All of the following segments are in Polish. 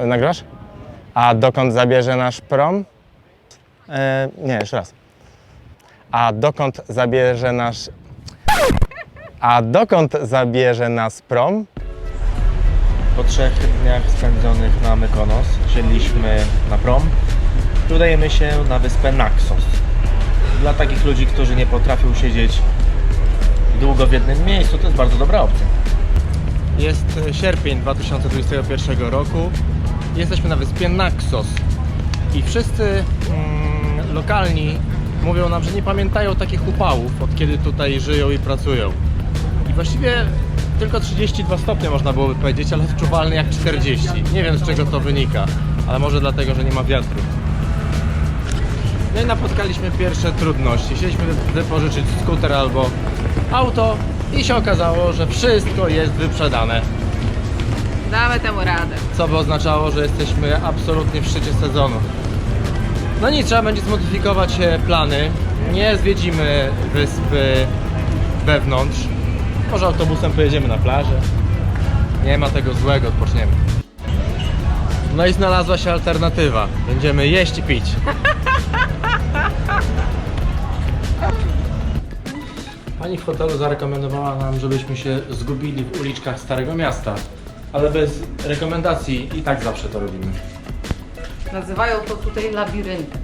Nagrywasz? A dokąd zabierze nasz prom? Nie, jeszcze raz. A dokąd zabierze nas prom? Po 3 dniach spędzonych na Mykonos wsiedliśmy na prom i udajemy się na wyspę Naxos. Dla takich ludzi, którzy nie potrafią siedzieć długo w jednym miejscu, to jest bardzo dobra opcja. Jest sierpień 2021 roku. Jesteśmy na wyspie Naxos i wszyscy lokalni mówią nam, że nie pamiętają takich upałów, od kiedy tutaj żyją i pracują. I właściwie tylko 32 stopnie można byłoby powiedzieć, ale odczuwalny jak 40. Nie wiem, z czego to wynika, ale może dlatego, że nie ma wiatru. No i napotkaliśmy pierwsze trudności. Chcieliśmy wypożyczyć skuter albo auto i się okazało, że wszystko jest wyprzedane. Damy temu radę. Co by oznaczało, że jesteśmy absolutnie w szczycie sezonu. No nic, trzeba będzie zmodyfikować plany. Nie zwiedzimy wyspy wewnątrz. Może autobusem pojedziemy na plażę. Nie ma tego złego, odpoczniemy. No i znalazła się alternatywa. Będziemy jeść i pić. Pani w hotelu zarekomendowała nam, żebyśmy się zgubili w uliczkach Starego Miasta. Ale bez rekomendacji i tak zawsze to robimy. Nazywają to tutaj labiryntem.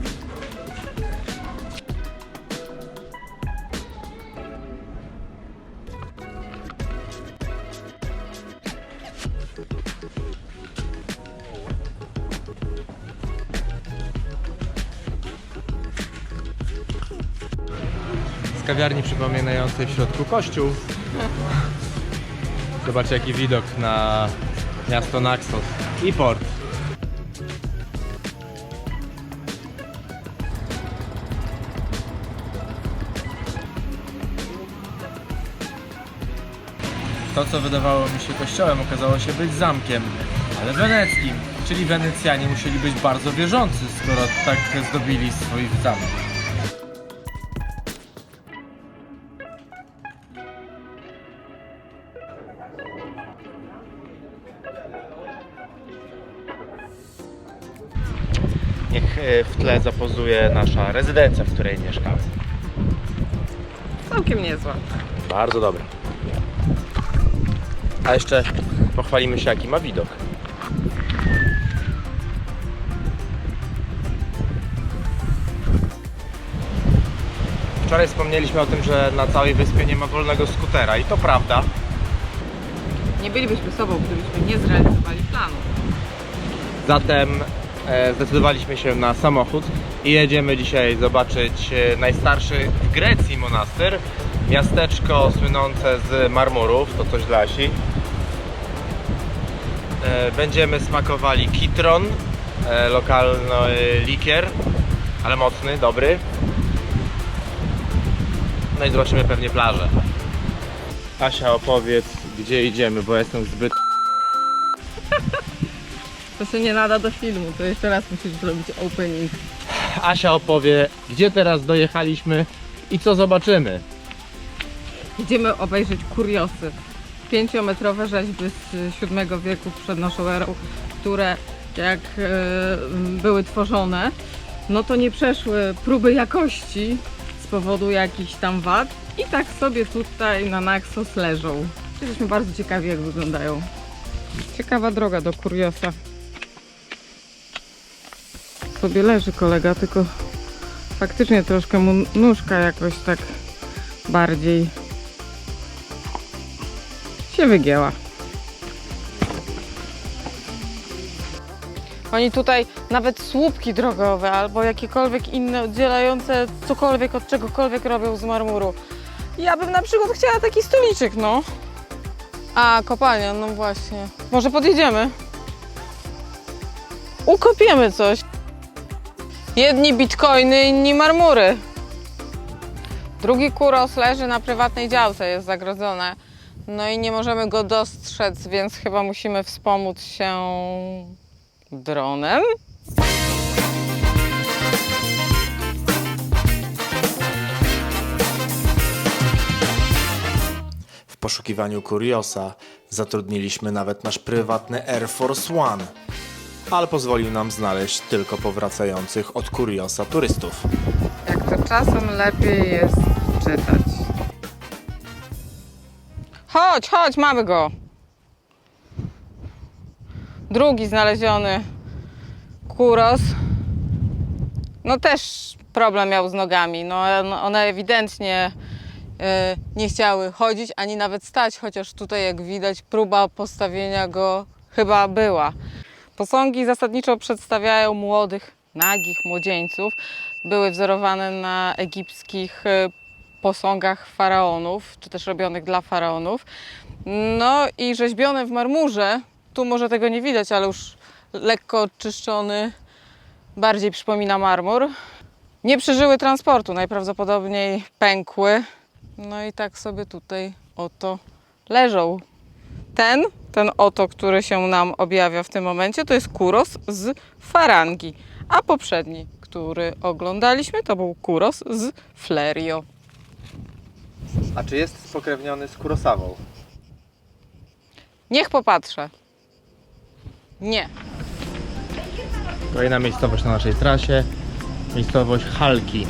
Z kawiarni przypominającej w środku kościół. Zobaczcie, jaki widok na miasto Naxos i port. To, co wydawało mi się kościołem, okazało się być zamkiem, ale weneckim. Czyli Wenecjanie musieli być bardzo wierzący, skoro tak zdobili swój zamek. Niech w tle zapozuje nasza rezydencja, w której mieszkamy. Całkiem niezła. Bardzo dobre. A jeszcze pochwalimy się, jaki ma widok. Wczoraj wspomnieliśmy o tym, że na całej wyspie nie ma wolnego skutera i to prawda. Nie bylibyśmy sobą, gdybyśmy nie zrealizowali planu. Zatem zdecydowaliśmy się na samochód i jedziemy dzisiaj zobaczyć najstarszy w Grecji monastyr. Miasteczko słynące z marmurów, to coś dla Asi. Będziemy smakowali kitron, lokalny likier, ale mocny, dobry. No i zobaczymy pewnie plażę. Asia, opowiedz, gdzie idziemy, bo jestem zbyt... To się nie nada do filmu, to jeszcze raz musisz zrobić opening. Asia opowie, gdzie teraz dojechaliśmy i co zobaczymy. Idziemy obejrzeć kuriosy. 5-metrowe rzeźby z VII wieku przed naszą erą, które jak były tworzone, no to nie przeszły próby jakości z powodu jakichś tam wad i tak sobie tutaj na Naxos leżą. Jesteśmy bardzo ciekawi, jak wyglądają. Ciekawa droga do kuriosa. Sobie leży kolega, tylko faktycznie troszkę mu nóżka jakoś tak bardziej się wygięła. Oni tutaj nawet słupki drogowe albo jakiekolwiek inne oddzielające cokolwiek od czegokolwiek robią z marmuru. Ja bym na przykład chciała taki stoliczek, no. A, kopalnia, no właśnie. Może podjedziemy? Ukopiemy coś. Jedni bitcoiny, inni marmury. Drugi kuros leży na prywatnej działce, jest zagrodzone. No i nie możemy go dostrzec, więc chyba musimy wspomóc się dronem. W poszukiwaniu kuriosa zatrudniliśmy nawet nasz prywatny Air Force One. ale pozwolił nam znaleźć tylko powracających od Kuriosa turystów. Jak to czasem lepiej jest czytać. Chodź, chodź, mamy go. Drugi znaleziony kuros. No też problem miał z nogami. No, one ewidentnie nie chciały chodzić, ani nawet stać, chociaż tutaj jak widać próba postawienia go chyba była. Posągi zasadniczo przedstawiają młodych, nagich młodzieńców. Były wzorowane na egipskich posągach faraonów, czy też robionych dla faraonów. No i rzeźbione w marmurze, tu może tego nie widać, ale już lekko odczyszczony, bardziej przypomina marmur. Nie przeżyły transportu, najprawdopodobniej pękły. No i tak sobie tutaj oto leżą. Ten oto, który się nam objawia w tym momencie, to jest kuros z Farangi, a poprzedni, który oglądaliśmy, to był kuros z Flerio. A czy jest spokrewniony z Kurosawą? Niech popatrzę. Nie. Kolejna miejscowość na naszej trasie, miejscowość Halki.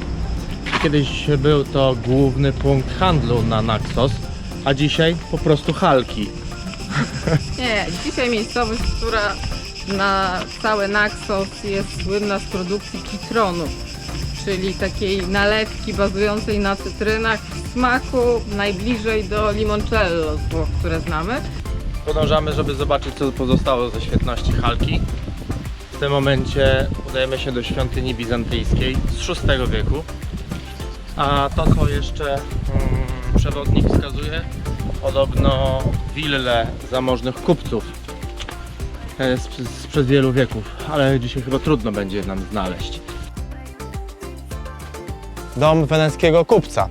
Kiedyś był to główny punkt handlu na Naxos, a dzisiaj po prostu Halki. Nie, dzisiaj miejscowość, która na cały Naxos jest słynna z produkcji kitronu, czyli takiej nalewki bazującej na cytrynach w smaku najbliżej do limoncello z Włoch, które znamy. Podążamy, żeby zobaczyć, co pozostało ze świetności Halki. W tym momencie udajemy się do świątyni bizantyjskiej z VI wieku. A to, co jeszcze przewodnik wskazuje, podobno willę zamożnych kupców sprzed wielu wieków, ale dzisiaj chyba trudno będzie nam znaleźć. Dom weneckiego kupca.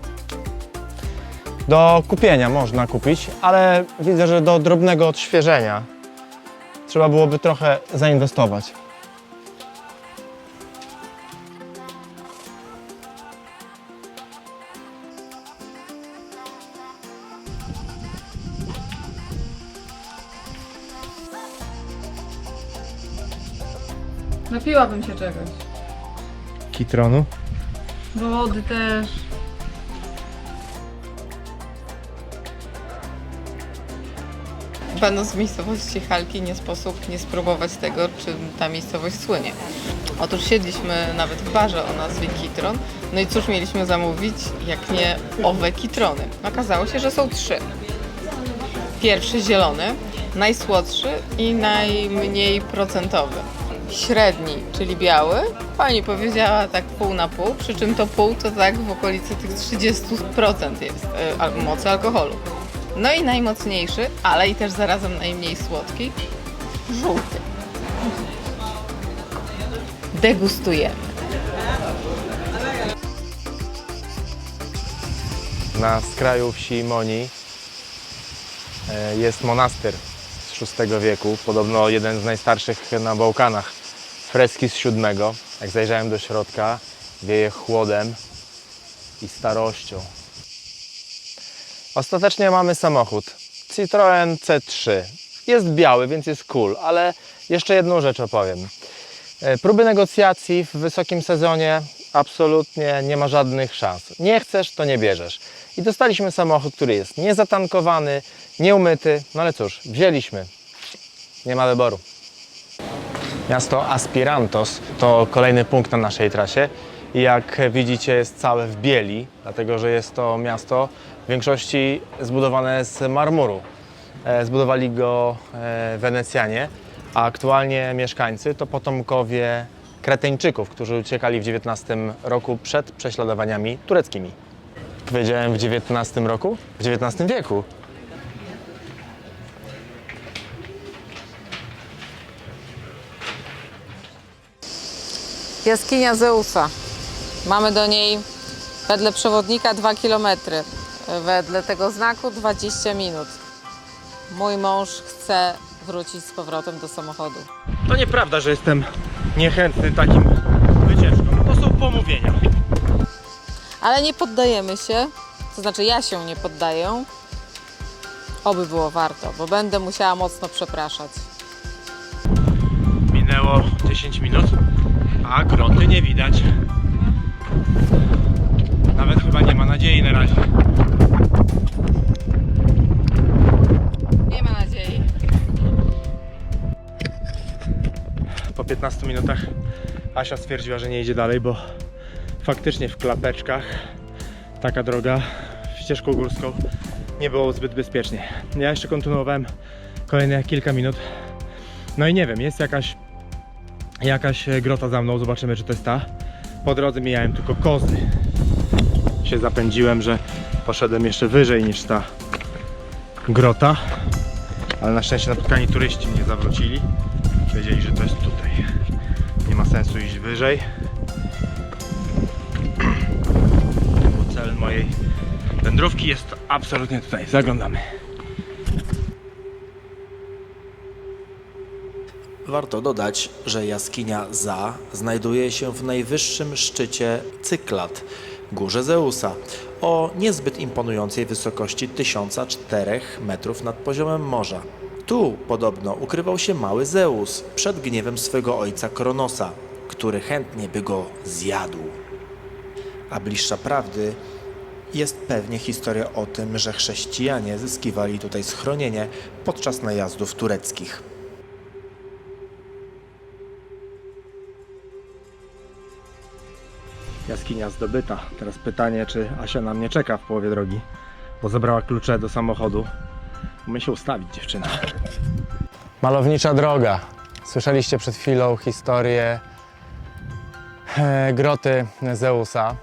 Do kupienia można kupić, ale widzę, że do drobnego odświeżenia trzeba byłoby trochę zainwestować. Napiłabym się czegoś. Kitronu? Wody też. Będąc w miejscowości Halki, nie sposób nie spróbować tego, czym ta miejscowość słynie. Otóż siedliśmy nawet w barze o nazwie Kitron. No i cóż mieliśmy zamówić, jak nie owe kitrony. Okazało się, że są 3. Pierwszy zielony, najsłodszy i najmniej procentowy. Średni, czyli biały, pani powiedziała tak pół na pół, przy czym to pół to tak w okolicy tych 30% jest mocy alkoholu. No i najmocniejszy, ale i też zarazem najmniej słodki, żółty. Degustujemy. Na skraju wsi Moni jest monastyr z VI wieku, podobno jeden z najstarszych na Bałkanach. Freski z VII. Jak zajrzałem do środka, wieje chłodem i starością. Ostatecznie mamy samochód Citroen C3. Jest biały, więc jest cool, ale jeszcze jedną rzecz opowiem. Próby negocjacji w wysokim sezonie absolutnie nie ma żadnych szans. Nie chcesz, to nie bierzesz. I dostaliśmy samochód, który jest niezatankowany, nieumyty, no ale cóż, wzięliśmy. Nie ma wyboru. Miasto Aspirantos to kolejny punkt na naszej trasie. I jak widzicie, jest całe w bieli, dlatego że jest to miasto w większości zbudowane z marmuru. Zbudowali go Wenecjanie, a aktualnie mieszkańcy to potomkowie Kreteńczyków, którzy uciekali w XIX roku przed prześladowaniami tureckimi. Powiedziałem w XIX roku? W XIX wieku. Jaskinia Zeusa. Mamy do niej wedle przewodnika 2 km. Wedle tego znaku 20 minut. Mój mąż chce wrócić z powrotem do samochodu. To nieprawda, że jestem niechętny takim wycieczkom. To są pomówienia. Ale nie poddajemy się. To znaczy ja się nie poddaję. Oby było warto, bo będę musiała mocno przepraszać. Minęło około 10 minut, a groty nie widać. Nawet chyba nie ma nadziei na razie. Nie ma nadziei. Po 15 minutach Asia stwierdziła, że nie idzie dalej, bo faktycznie w klapeczkach taka droga ścieżką górską nie było zbyt bezpiecznie. Ja jeszcze kontynuowałem kolejne kilka minut. No i nie wiem, jest jakaś grota za mną, zobaczymy, czy to jest ta. Po drodze mijałem tylko kozy. Się zapędziłem, że poszedłem jeszcze wyżej niż ta grota, ale na szczęście napotkani turyści mnie zawrócili. Wiedzieli, że to jest tutaj. Nie ma sensu iść wyżej. Bo cel mojej wędrówki jest absolutnie tutaj. Zaglądamy. Warto dodać, że jaskinia Za znajduje się w najwyższym szczycie Cyklat, górze Zeusa, o niezbyt imponującej wysokości 1004 metrów nad poziomem morza. Tu podobno ukrywał się mały Zeus przed gniewem swego ojca Kronosa, który chętnie by go zjadł. A bliższa prawdy jest pewnie historia o tym, że chrześcijanie zyskiwali tutaj schronienie podczas najazdów tureckich. Jaskinia zdobyta. Teraz pytanie, czy Asia na mnie czeka w połowie drogi, bo zabrała klucze do samochodu. Umie się ustawić, dziewczyna. Malownicza droga. Słyszeliście przed chwilą historię groty Zeusa.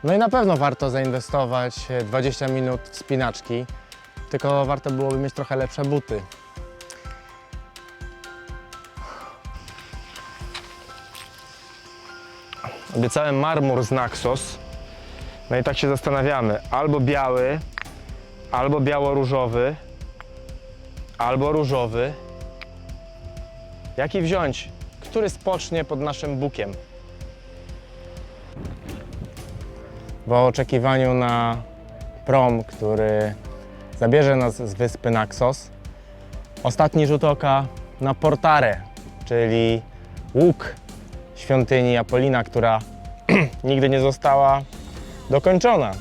No i na pewno warto zainwestować 20 minut wspinaczki, tylko warto byłoby mieć trochę lepsze buty. Obiecałem marmur z Naxos. No i tak się zastanawiamy, albo biały, albo biało-różowy, albo różowy. Jaki wziąć? Który spocznie pod naszym bukiem? W oczekiwaniu na prom, który zabierze nas z wyspy Naxos, ostatni rzut oka na Portare, czyli łuk świątyni Apollina, która nigdy nie została dokończona.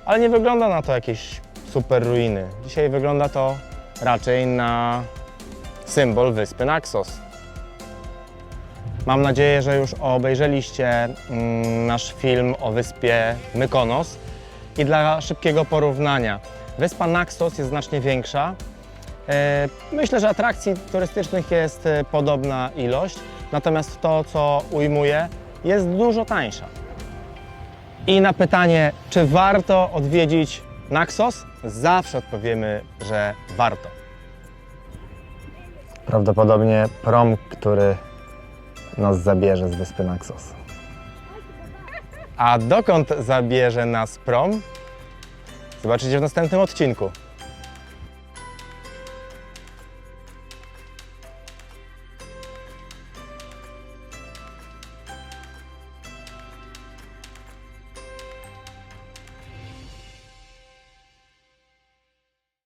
Ale nie wygląda na to jakieś super ruiny. Dzisiaj wygląda to raczej na symbol wyspy Naxos. Mam nadzieję, że już obejrzeliście nasz film o wyspie Mykonos i dla szybkiego porównania. Wyspa Naxos jest znacznie większa. Myślę, że atrakcji turystycznych jest podobna ilość, natomiast to, co ujmuję, jest dużo tańsza. I na pytanie, czy warto odwiedzić Naxos, zawsze odpowiemy, że warto. Prawdopodobnie prom, który nas zabierze z wyspy Naxos. A dokąd zabierze nas prom? Zobaczycie w następnym odcinku.